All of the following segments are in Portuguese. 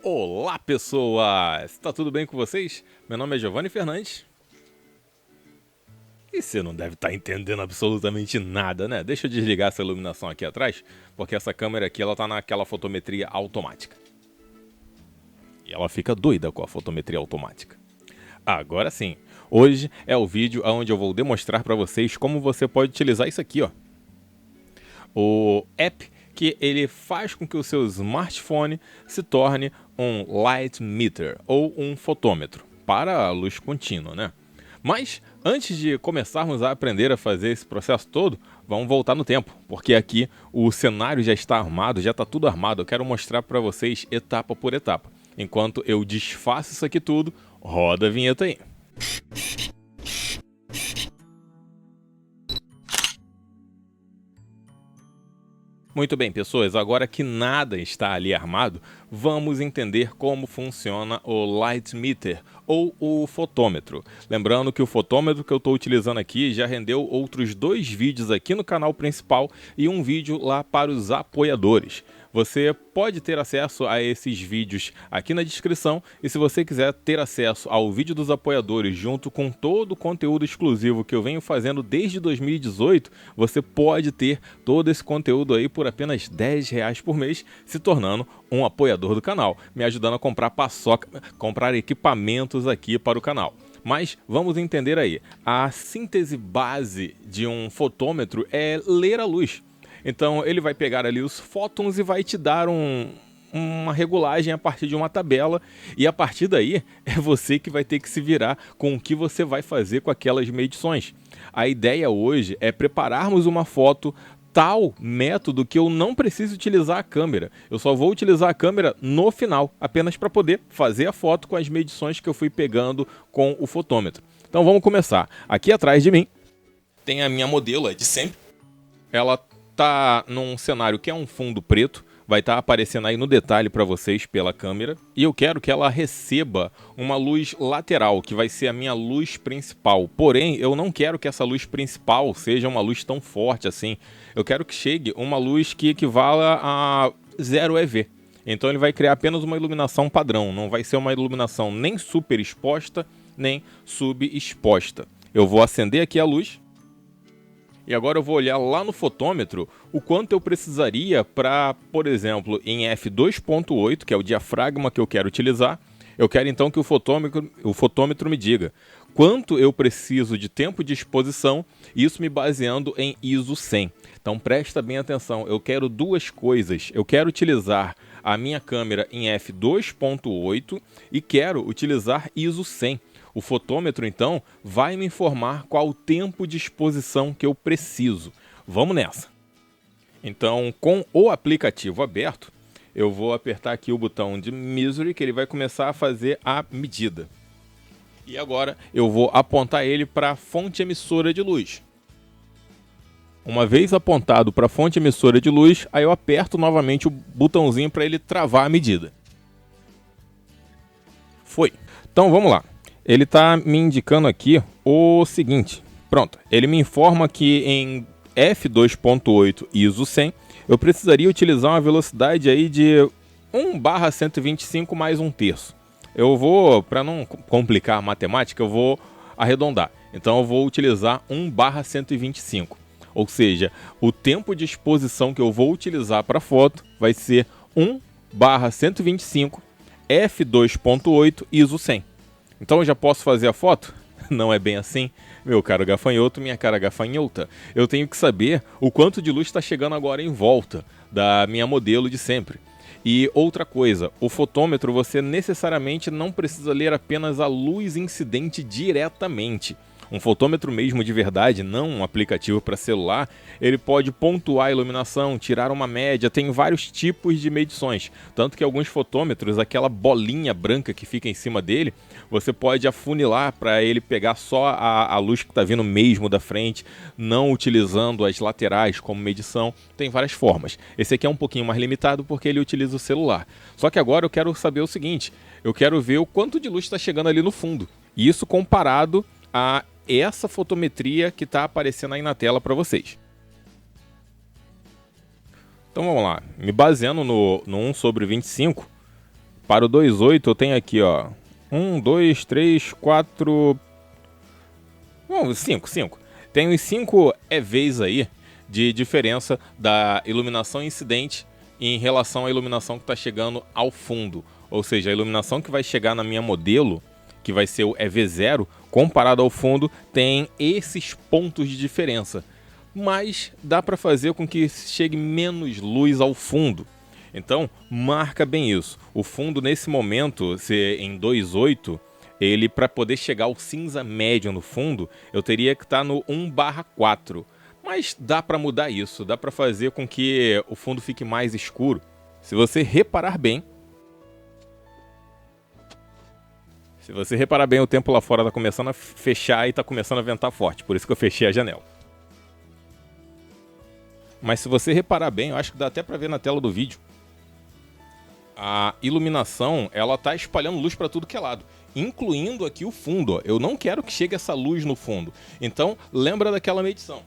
Olá pessoas, tá tudo bem com vocês? Meu nome é Giovanni Fernandes. E você não deve estar entendendo absolutamente nada, né? Deixa eu desligar essa iluminação aqui atrás, porque essa câmera aqui ela tá naquela fotometria automática. E ela fica doida com a fotometria automática. Agora sim, hoje é o vídeo onde eu vou demonstrar para vocês como você pode utilizar isso aqui, ó. O app que ele faz com que o seu smartphone se torne um light meter ou um fotômetro para a luz contínua, né? Mas antes de começarmos a aprender a fazer esse processo todo, vamos voltar no tempo, porque aqui o cenário já está armado, já está tudo armado. Eu quero mostrar para vocês etapa por etapa. Enquanto eu desfaço isso aqui tudo, roda a vinheta aí. Muito bem, pessoas, agora que nada está ali armado, vamos entender como funciona o light meter ou o fotômetro. Lembrando que o fotômetro que eu estou utilizando aqui já rendeu outros 2 vídeos aqui no canal principal e um vídeo lá para os apoiadores. Você pode ter acesso a esses vídeos aqui na descrição e se você quiser ter acesso ao vídeo dos apoiadores junto com todo o conteúdo exclusivo que eu venho fazendo desde 2018, você pode ter todo esse conteúdo aí por apenas R$10 por mês, se tornando um apoiador do canal, me ajudando a comprar paçoca, comprar equipamentos aqui para o canal. Mas vamos entender aí, a síntese base de um fotômetro é ler a luz. Então ele vai pegar ali os fótons e vai te dar uma regulagem a partir de uma tabela e a partir daí é você que vai ter que se virar com o que você vai fazer com aquelas medições. A ideia hoje é prepararmos uma foto tal método que eu não preciso utilizar a câmera. Eu só vou utilizar a câmera no final, apenas para poder fazer a foto com as medições que eu fui pegando com o fotômetro. Então vamos começar. Aqui atrás de mim tem a minha modelo, é de sempre. Ela tá num cenário que é um fundo preto, vai estar aparecendo aí no detalhe para vocês pela câmera. E eu quero que ela receba uma luz lateral, que vai ser a minha luz principal. Porém, eu não quero que essa luz principal seja uma luz tão forte assim. Eu quero que chegue uma luz que equivala a 0 EV. Então ele vai criar apenas uma iluminação padrão, não vai ser uma iluminação nem super exposta, nem subexposta. Eu vou acender aqui a luz. E agora eu vou olhar lá no fotômetro o quanto eu precisaria para, por exemplo, em f2.8, que é o diafragma que eu quero utilizar, eu quero então que o fotômetro me diga quanto eu preciso de tempo de exposição, isso me baseando em ISO 100. Então presta bem atenção, eu quero 2 coisas, eu quero utilizar a minha câmera em f2.8 e quero utilizar ISO 100. O fotômetro, então, vai me informar qual o tempo de exposição que eu preciso. Vamos nessa! Então, com o aplicativo aberto, eu vou apertar aqui o botão de Misery, que ele vai começar a fazer a medida. E agora eu vou apontar ele para a fonte emissora de luz. Uma vez apontado para a fonte emissora de luz, aí eu aperto novamente o botãozinho para ele travar a medida. Foi! Então, vamos lá. Ele está me indicando aqui o seguinte, pronto, ele me informa que em f2.8 ISO 100 eu precisaria utilizar uma velocidade aí de 1/125 mais 1/3. Eu vou, para não complicar a matemática, eu vou arredondar, então eu vou utilizar 1/125, ou seja, o tempo de exposição que eu vou utilizar para a foto vai ser 1/125 f2.8 ISO 100. Então eu já posso fazer a foto? Não é bem assim, meu caro gafanhoto, minha cara gafanhota. Eu tenho que saber o quanto de luz está chegando agora em volta da minha modelo de sempre. E outra coisa, o fotômetro você necessariamente não precisa ler apenas a luz incidente diretamente. Um fotômetro mesmo de verdade, não um aplicativo para celular, ele pode pontuar a iluminação, tirar uma média, tem vários tipos de medições. Tanto que alguns fotômetros, aquela bolinha branca que fica em cima dele, você pode afunilar para ele pegar só a luz que está vindo mesmo da frente, não utilizando as laterais como medição. Tem várias formas. Esse aqui é um pouquinho mais limitado porque ele utiliza o celular. Só que agora eu quero saber o seguinte, eu quero ver o quanto de luz está chegando ali no fundo. E isso comparado a essa fotometria que está aparecendo aí na tela para vocês. Então vamos lá, me baseando no 1/25, Para o 2.8 eu tenho aqui, ó, 1, 2, 3, 4... Bom, 5. Tem os 5 EVs aí de diferença da iluminação incidente em relação à iluminação que está chegando ao fundo. Ou seja, a iluminação que vai chegar na minha modelo, que vai ser o EV0, comparado ao fundo, tem esses pontos de diferença. Mas dá para fazer com que chegue menos luz ao fundo. Então, marca bem isso. O fundo, nesse momento, se em 2.8, ele, para poder chegar ao cinza médio no fundo, eu teria que estar no 1/4. Mas dá para mudar isso, dá para fazer com que o fundo fique mais escuro. Se você reparar bem, o tempo lá fora está começando a fechar e está começando a ventar forte, por isso que eu fechei a janela. Mas se você reparar bem, eu acho que dá até para ver na tela do vídeo. A iluminação, ela tá espalhando luz para tudo que é lado, incluindo aqui o fundo. Ó. Eu não quero que chegue essa luz no fundo. Então, lembra daquela medição.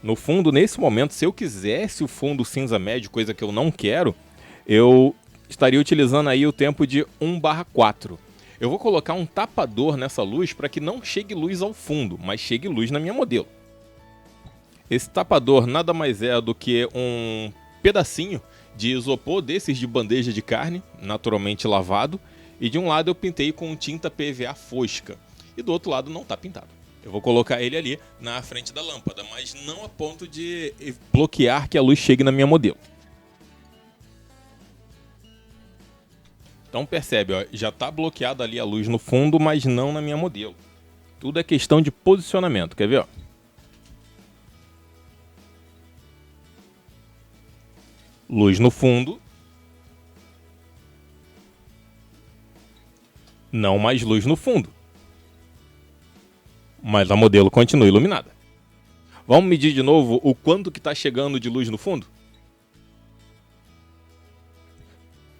No fundo, nesse momento, se eu quisesse o fundo cinza médio, coisa que eu não quero, eu estaria utilizando aí o tempo de 1/4. Eu vou colocar um tapador nessa luz para que não chegue luz ao fundo, mas chegue luz na minha modelo. Esse tapador nada mais é do que um pedacinho de isopor desses de bandeja de carne, naturalmente lavado, e de um lado eu pintei com tinta PVA fosca, e do outro lado não está pintado. Eu vou colocar ele ali na frente da lâmpada, mas não a ponto de bloquear que a luz chegue na minha modelo. Então percebe, ó, já está bloqueada ali a luz no fundo, mas não na minha modelo. Tudo é questão de posicionamento, quer ver? Ó? Luz no fundo. Não mais luz no fundo. Mas a modelo continua iluminada. Vamos medir de novo o quanto que está chegando de luz no fundo?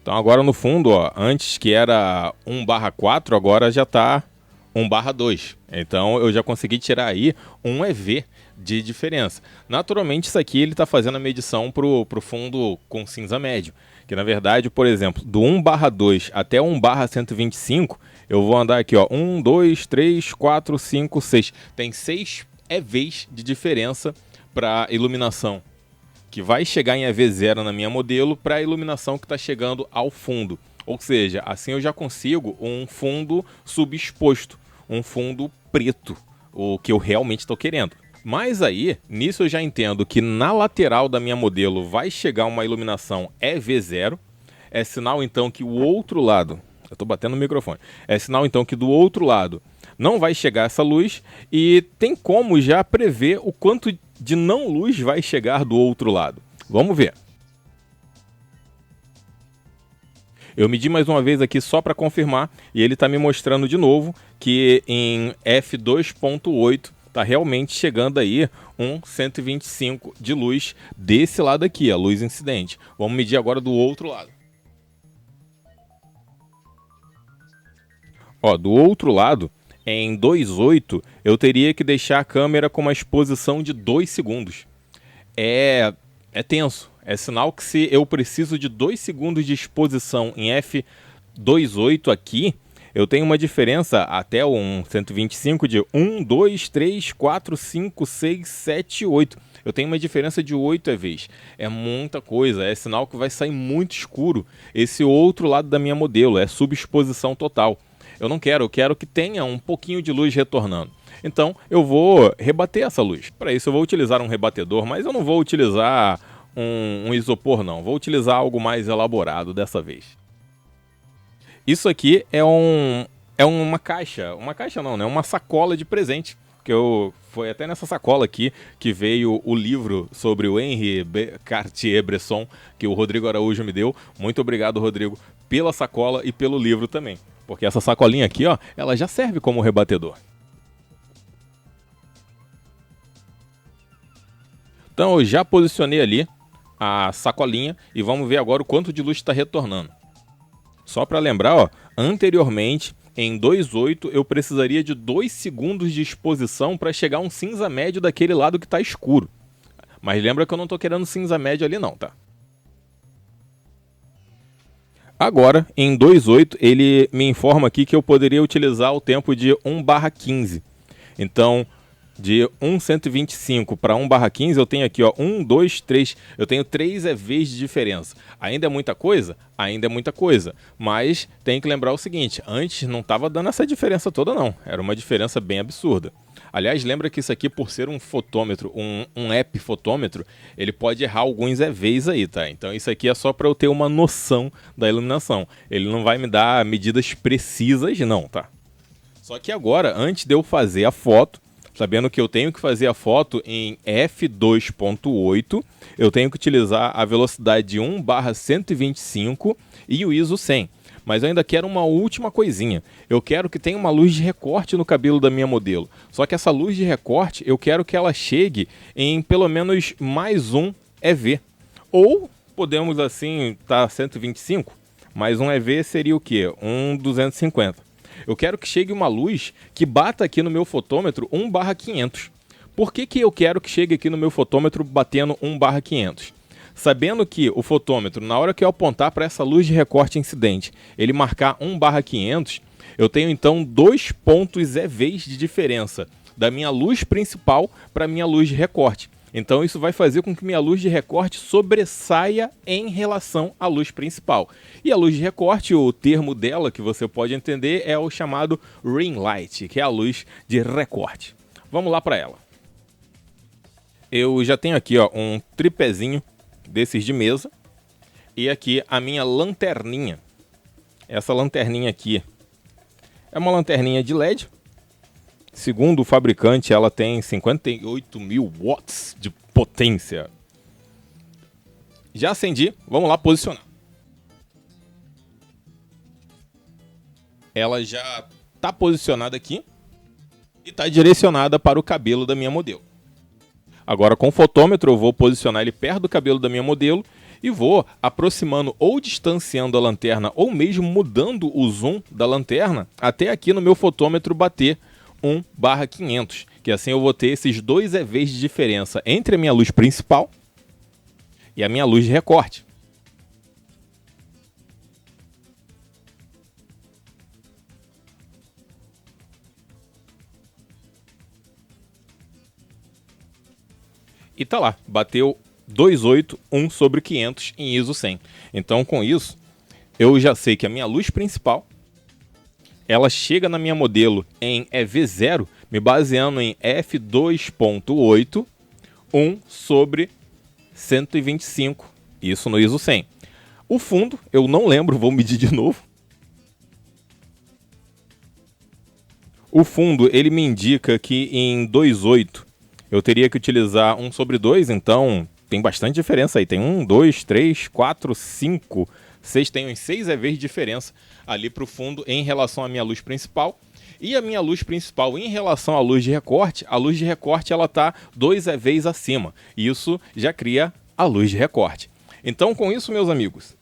Então agora no fundo, ó, antes que era 1/4, agora já está 1/2. Então eu já consegui tirar aí um EV de diferença. Naturalmente isso aqui ele está fazendo a medição para o fundo com cinza médio. Que na verdade, por exemplo, do 1/2 até 1/125, eu vou andar aqui, ó, 1, 2, 3, 4, 5, 6. Tem 6 EVs de diferença para iluminação, que vai chegar em EV0 na minha modelo para a iluminação que está chegando ao fundo. Ou seja, assim eu já consigo um fundo subexposto, um fundo preto, o que eu realmente estou querendo. Mas aí, nisso eu já entendo que na lateral da minha modelo vai chegar uma iluminação EV0. É sinal então que o outro lado, eu estou batendo no microfone, é sinal então que do outro lado não vai chegar essa luz e tem como já prever o quanto de não luz vai chegar do outro lado. Vamos ver. Eu medi mais uma vez aqui só para confirmar e ele está me mostrando de novo que em f2.8 está realmente chegando aí um 125 de luz desse lado aqui, a luz incidente. Vamos medir agora do outro lado. Ó, do outro lado, em 2.8, eu teria que deixar a câmera com uma exposição de 2 segundos. É tenso. É sinal que se eu preciso de 2 segundos de exposição em f2.8 aqui, eu tenho uma diferença até um 125 de 1, 2, 3, 4, 5, 6, 7, 8. Eu tenho uma diferença de 8 EVs. É muita coisa, é sinal que vai sair muito escuro. Esse outro lado da minha modelo é subexposição total. Eu não quero, eu quero que tenha um pouquinho de luz retornando. Então eu vou rebater essa luz. Para isso eu vou utilizar um rebatedor, mas eu não vou utilizar um isopor não. Vou utilizar algo mais elaborado dessa vez. Isso aqui é uma caixa não, né? Uma sacola de presente. Foi até nessa sacola aqui que veio o livro sobre o Henri Cartier-Bresson que o Rodrigo Araújo me deu. Muito obrigado, Rodrigo, pela sacola e pelo livro também. Porque essa sacolinha aqui, ó, ela já serve como rebatedor. Então eu já posicionei ali a sacolinha e vamos ver agora o quanto de luz está retornando. Só para lembrar, ó, anteriormente, em 2.8, eu precisaria de 2 segundos de exposição para chegar a um cinza médio daquele lado que está escuro. Mas lembra que eu não estou querendo cinza médio ali não, tá? Agora, em 2.8, ele me informa aqui que eu poderia utilizar o tempo de 1/15. Então, de 1/125 para 1/15, eu tenho aqui, ó, 1, 2, 3. Eu tenho 3 EVs de diferença. Ainda é muita coisa? Ainda é muita coisa. Mas tem que lembrar o seguinte, antes não estava dando essa diferença toda não. Era uma diferença bem absurda. Aliás, lembra que isso aqui, por ser um fotômetro, um app fotômetro, ele pode errar alguns EVs aí, tá? Então isso aqui é só para eu ter uma noção da iluminação. Ele não vai me dar medidas precisas não, tá? Só que agora, antes de eu fazer a foto, sabendo que eu tenho que fazer a foto em f2.8, eu tenho que utilizar a velocidade de 1/125 e o ISO 100. Mas eu ainda quero uma última coisinha. Eu quero que tenha uma luz de recorte no cabelo da minha modelo. Só que essa luz de recorte, eu quero que ela chegue em pelo menos mais um EV. Ou, podemos assim, tá 125, mais um EV seria o quê? 250. Eu quero que chegue uma luz que bata aqui no meu fotômetro 1/500. Por que eu quero que chegue aqui no meu fotômetro batendo 1/500? Sabendo que o fotômetro, na hora que eu apontar para essa luz de recorte incidente, ele marcar 1/500, eu tenho então 2 pontos EVs de diferença da minha luz principal para a minha luz de recorte. Então isso vai fazer com que minha luz de recorte sobressaia em relação à luz principal. E a luz de recorte, o termo dela que você pode entender é o chamado ring light, que é a luz de recorte. Vamos lá para ela. Eu já tenho aqui, ó, um tripézinho desses de mesa e aqui a minha lanterninha. Essa lanterninha aqui é uma lanterninha de LED. Segundo o fabricante, ela tem 58.000 watts de potência. Já acendi, vamos lá posicionar. Ela já está posicionada aqui e está direcionada para o cabelo da minha modelo. Agora com o fotômetro eu vou posicionar ele perto do cabelo da minha modelo e vou aproximando ou distanciando a lanterna ou mesmo mudando o zoom da lanterna até aqui no meu fotômetro bater 1/500, que assim eu vou ter esses 2 EVs de diferença entre a minha luz principal e a minha luz de recorte. E tá lá, bateu 2.8, 1/500 em ISO 100. Então com isso, eu já sei que a minha luz principal ela chega na minha modelo em EV0, me baseando em f2.8, 1/125, isso no ISO 100. O fundo, eu não lembro, vou medir de novo. O fundo, ele me indica que em 2.8 eu teria que utilizar 1/2, então tem bastante diferença aí. Tem 1, 2, 3, 4, 5, 6, tem uns 6 EVs de diferença ali para o fundo em relação à minha luz principal. E a minha luz principal em relação à luz de recorte, a luz de recorte ela está 2 EVs acima. Isso já cria a luz de recorte. Então com isso, meus amigos,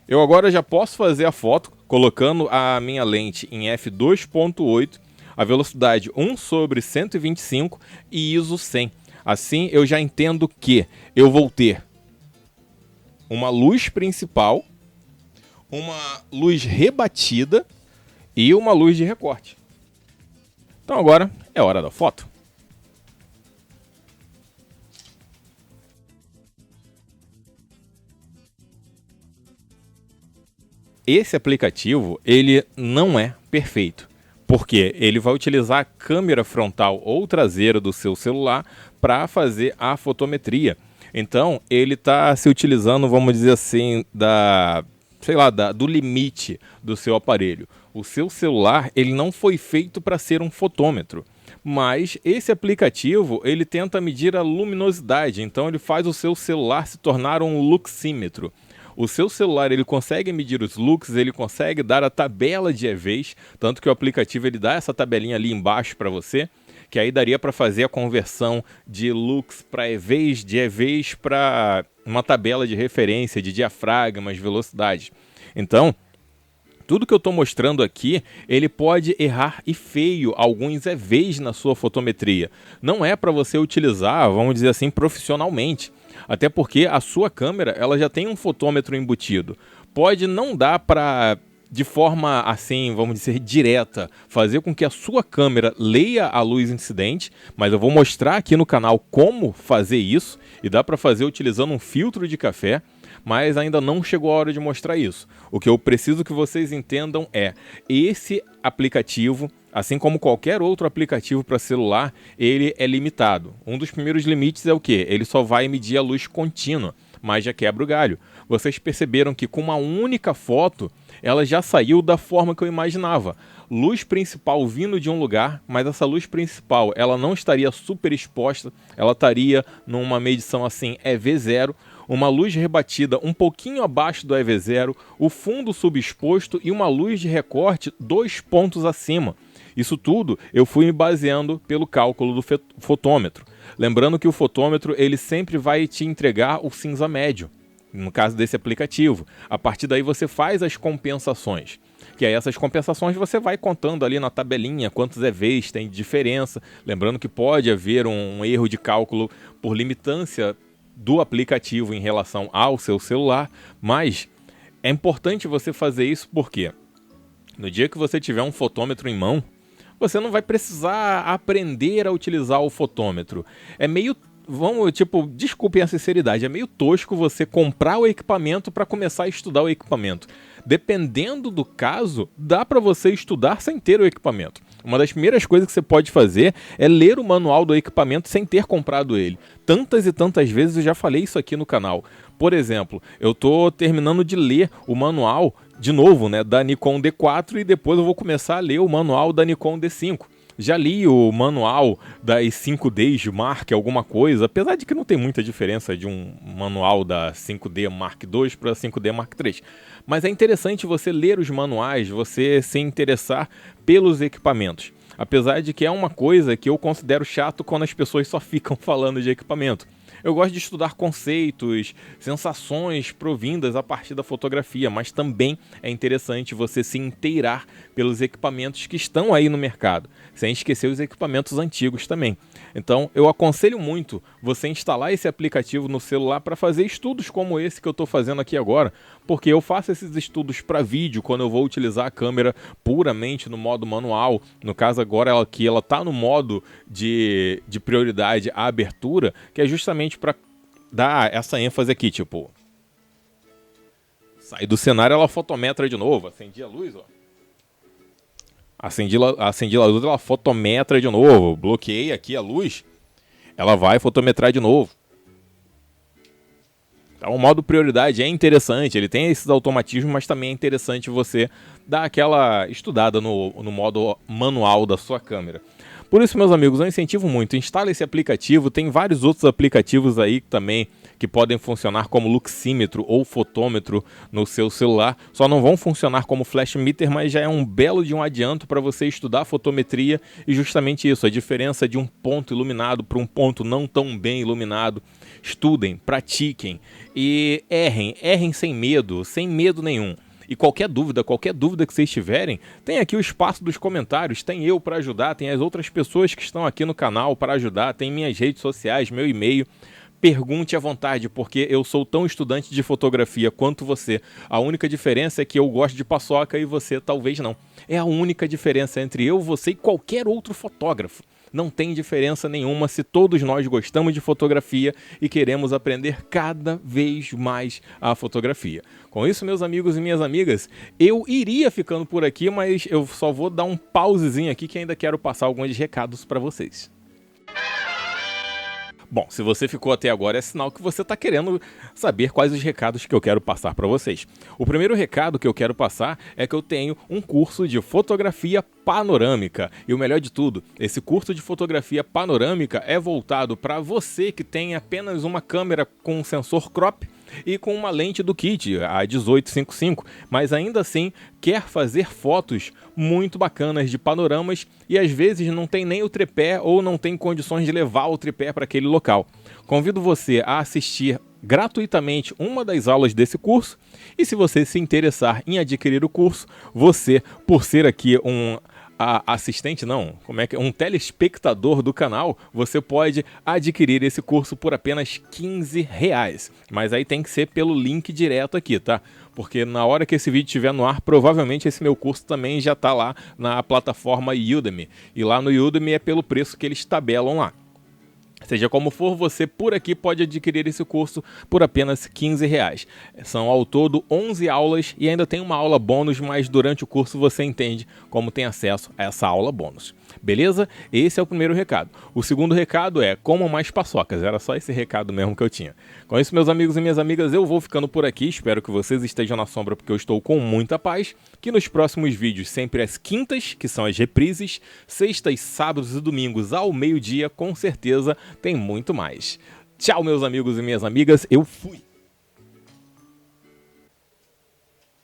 eu agora já posso fazer a foto colocando a minha lente em f2.8, a velocidade 1/125 e ISO 100. Assim eu já entendo que eu vou ter uma luz principal, uma luz rebatida e uma luz de recorte. Então agora é hora da foto. Esse aplicativo, ele não é perfeito, porque ele vai utilizar a câmera frontal ou traseira do seu celular para fazer a fotometria. Então, ele está se utilizando, vamos dizer assim, do limite do seu aparelho. O seu celular, ele não foi feito para ser um fotômetro, mas esse aplicativo, ele tenta medir a luminosidade, então ele faz o seu celular se tornar um luxímetro. O seu celular ele consegue medir os lux, ele consegue dar a tabela de EVs, tanto que o aplicativo ele dá essa tabelinha ali embaixo para você, que aí daria para fazer a conversão de lux para EVs, de EVs para uma tabela de referência de diafragmas, velocidades. Então, tudo que eu estou mostrando aqui, ele pode errar e feio alguns EVs na sua fotometria. Não é para você utilizar, vamos dizer assim, profissionalmente. Até porque a sua câmera ela já tem um fotômetro embutido. pode não dar para, de forma assim, vamos dizer, direta, fazer com que a sua câmera leia a luz incidente, mas eu vou mostrar aqui no canal como fazer isso, e dá para fazer utilizando um filtro de café, mas ainda não chegou a hora de mostrar isso. O que eu preciso que vocês entendam é, esse aplicativo, assim como qualquer outro aplicativo para celular, ele é limitado. Um dos primeiros limites é o quê? Ele só vai medir a luz contínua, mas já quebra o galho. Vocês perceberam que com uma única foto, ela já saiu da forma que eu imaginava. Luz principal vindo de um lugar, mas essa luz principal ela não estaria super exposta, ela estaria numa medição assim EV0, uma luz rebatida um pouquinho abaixo do EV0, o fundo subexposto e uma luz de recorte 2 pontos acima. Isso tudo eu fui me baseando pelo cálculo do fotômetro. Lembrando que o fotômetro ele sempre vai te entregar o cinza médio, no caso desse aplicativo. A partir daí você faz as compensações. Que aí essas compensações você vai contando ali na tabelinha quantos EVs tem de diferença. Lembrando que pode haver um erro de cálculo por limitância do aplicativo em relação ao seu celular, mas é importante você fazer isso porque no dia que você tiver um fotômetro em mão, você não vai precisar aprender a utilizar o fotômetro. É meio, desculpem a sinceridade, é meio tosco você comprar o equipamento para começar a estudar o equipamento. Dependendo do caso, dá para você estudar sem ter o equipamento. Uma das primeiras coisas que você pode fazer é ler o manual do equipamento sem ter comprado ele. Tantas e tantas vezes eu já falei isso aqui no canal. Por exemplo, eu estou terminando de ler o manual, de novo, né, da Nikon D4 e depois eu vou começar a ler o manual da Nikon D5. Já li o manual das 5Ds Mark alguma coisa, apesar de que não tem muita diferença de um manual da 5D Mark II para 5D Mark III. Mas é interessante você ler os manuais, você se interessar pelos equipamentos. Apesar de que é uma coisa que eu considero chato quando as pessoas só ficam falando de equipamento. Eu gosto de estudar conceitos, sensações provindas a partir da fotografia, mas também é interessante você se inteirar pelos equipamentos que estão aí no mercado, sem esquecer os equipamentos antigos também. Então, eu aconselho muito você instalar esse aplicativo no celular para fazer estudos como esse que eu estou fazendo aqui agora, porque eu faço esses estudos para vídeo quando eu vou utilizar a câmera puramente no modo manual. No caso agora ela está no modo de prioridade à abertura, que é justamente para dar essa ênfase aqui, tipo, sai do cenário, ela fotometra de novo, acendi a luz, ó. Acendi a luz, ela fotometra de novo, bloqueei aqui a luz, ela vai fotometrar de novo. Então o modo prioridade é interessante, ele tem esses automatismos, mas também é interessante você dar aquela estudada no modo manual da sua câmera. Por isso, meus amigos, eu incentivo muito, instale esse aplicativo, tem vários outros aplicativos aí também que podem funcionar como luxímetro ou fotômetro no seu celular, só não vão funcionar como flash meter, mas já é um belo de um adianto para você estudar fotometria e justamente isso, a diferença de um ponto iluminado para um ponto não tão bem iluminado. Estudem, pratiquem e errem sem medo nenhum. E qualquer dúvida que vocês tiverem, tem aqui o espaço dos comentários, tem eu para ajudar, tem as outras pessoas que estão aqui no canal para ajudar, tem minhas redes sociais, meu e-mail. Pergunte à vontade, porque eu sou tão estudante de fotografia quanto você. A única diferença é que eu gosto de paçoca e você talvez não. É a única diferença entre eu, você e qualquer outro fotógrafo. Não tem diferença nenhuma se todos nós gostamos de fotografia e queremos aprender cada vez mais a fotografia. Com isso, meus amigos e minhas amigas, eu iria ficando por aqui, mas eu só vou dar um pausezinho aqui que ainda quero passar alguns recados para vocês. Bom, se você ficou até agora, é sinal que você está querendo saber quais os recados que eu quero passar para vocês. O primeiro recado que eu quero passar é que eu tenho um curso de fotografia panorâmica. E o melhor de tudo, esse curso de fotografia panorâmica é voltado para você que tem apenas uma câmera com um sensor crop e com uma lente do kit, a 1855, mas ainda assim quer fazer fotos muito bacanas de panoramas e às vezes não tem nem o tripé ou não tem condições de levar o tripé para aquele local. Convido você a assistir gratuitamente uma das aulas desse curso e se você se interessar em adquirir o curso, você, por ser aqui um telespectador do canal, você pode adquirir esse curso por apenas R$15. Mas aí tem que ser pelo link direto aqui, tá? porque na hora que esse vídeo estiver no ar, provavelmente esse meu curso também já está lá na plataforma Udemy. E lá no Udemy é pelo preço que eles tabelam lá. Seja como for, você por aqui pode adquirir esse curso por apenas R$15. São ao todo 11 aulas e ainda tem uma aula bônus, mas durante o curso você entende como tem acesso a essa aula bônus. Beleza? Esse é o primeiro recado. O segundo recado é comam mais paçocas. Era só esse recado mesmo que eu tinha. Com isso, meus amigos e minhas amigas, eu vou ficando por aqui. Espero que vocês estejam na sombra porque eu estou com muita paz. Que nos próximos vídeos, sempre às quintas, que são as reprises, sextas, sábados e domingos ao meio-dia, com certeza tem muito mais. Tchau, meus amigos e minhas amigas. Eu fui!